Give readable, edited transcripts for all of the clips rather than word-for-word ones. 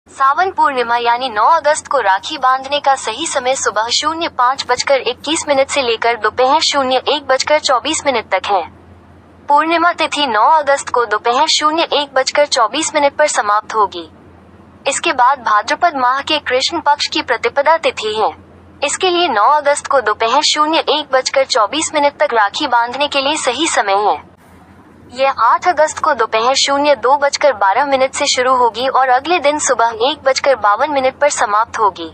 सावन पूर्णिमा यानी 9 अगस्त को राखी बांधने का सही समय सुबह 05:21 से लेकर दोपहर 01:24 तक है। पूर्णिमा तिथि 9 अगस्त को दोपहर 01:24 पर समाप्त होगी। इसके बाद भाद्रपद माह के कृष्ण पक्ष की प्रतिपदा तिथि है। इसके लिए 9 अगस्त को दोपहर 01:24 तक राखी बांधने के लिए सही समय है। यह 8 अगस्त को दोपहर 02:12 से शुरू होगी और अगले दिन सुबह 1:52 पर समाप्त होगी।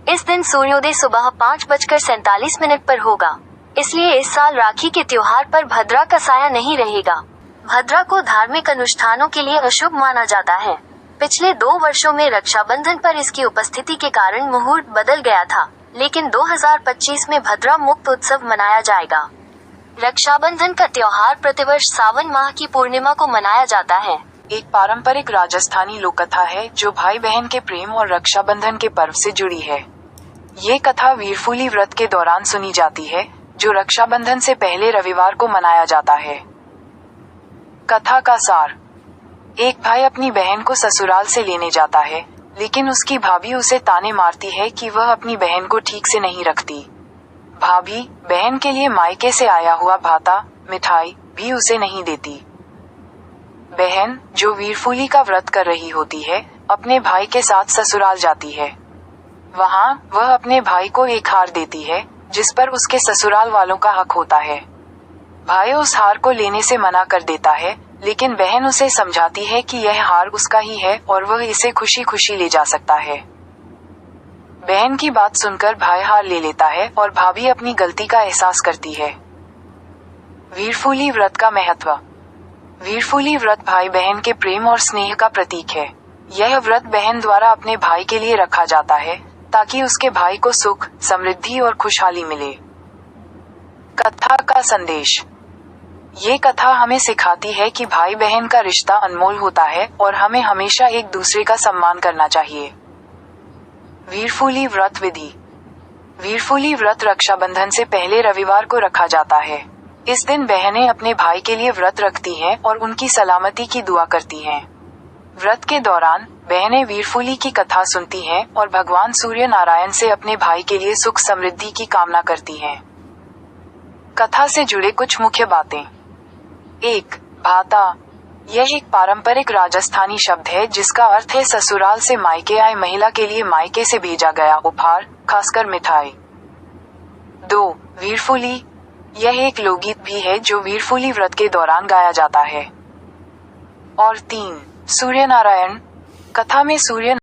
इस दिन सूर्योदय सुबह 5:47 पर होगा। इसलिए इस साल राखी के त्योहार पर भद्रा का साया नहीं रहेगा। भद्रा को धार्मिक अनुष्ठानों के लिए अशुभ माना जाता है। पिछले 2 वर्षों में रक्षाबंधन पर इसकी उपस्थिति के कारण मुहूर्त बदल गया था, लेकिन 2025 में भद्रा मुक्त उत्सव मनाया जाएगा। रक्षाबंधन का त्योहार प्रतिवर्ष सावन माह की पूर्णिमा को मनाया जाता है। एक पारंपरिक राजस्थानी लोक कथा है जो भाई बहन के प्रेम और रक्षाबंधन के पर्व से जुड़ी है। ये कथा वीरफूली व्रत के दौरान सुनी जाती है, जो रक्षाबंधन से पहले रविवार को मनाया जाता है। कथा का सार: एक भाई अपनी बहन को ससुराल से लेने जाता है, लेकिन उसकी भाभी उसे ताने मारती है कि वह अपनी बहन को ठीक से नहीं रखती। भाभी बहन के लिए मायके से आया हुआ भाता, मिठाई भी उसे नहीं देती। बहन, जो वीरफूली का व्रत कर रही होती है, अपने भाई के साथ ससुराल जाती है। वहां वह अपने भाई को एक हार देती है, जिस पर उसके ससुराल वालों का हक होता है। भाई उस हार को लेने से मना कर देता है, लेकिन बहन उसे समझाती है कि यह हार उसका ही है और वह इसे खुशी खुशी ले जा सकता है। बहन की बात सुनकर भाई हार ले लेता है और भाभी अपनी गलती का एहसास करती है। वीरफूली व्रत का महत्व: वीरफूली व्रत भाई बहन के प्रेम और स्नेह का प्रतीक है। यह व्रत बहन द्वारा अपने भाई के लिए रखा जाता है, ताकि उसके भाई को सुख, समृद्धि और खुशहाली मिले। कथा का संदेश: ये कथा हमें सिखाती है कि भाई बहन का रिश्ता अनमोल होता है और हमें हमेशा एक दूसरे का सम्मान करना चाहिए। वीरफूली व्रत विधि: वीरफूली व्रत रक्षाबंधन से पहले रविवार को रखा जाता है। इस दिन बहनें अपने भाई के लिए व्रत रखती हैं और उनकी सलामती की दुआ करती हैं। व्रत के दौरान बहनें वीरफूली की कथा सुनती हैं और भगवान सूर्य नारायण से अपने भाई के लिए सुख समृद्धि की कामना करती हैं। कथा से जुड़े कुछ मुख्य बातें: 1. भाता: यह एक पारंपरिक राजस्थानी शब्द है जिसका अर्थ है ससुराल से मायके आई महिला के लिए मायके से भेजा गया उपहार, खासकर मिठाई। 2. वीरफूली: यह एक लोकगीत भी है जो वीरफूली व्रत के दौरान गाया जाता है। और 3. सूर्य नारायण: कथा में सूर्य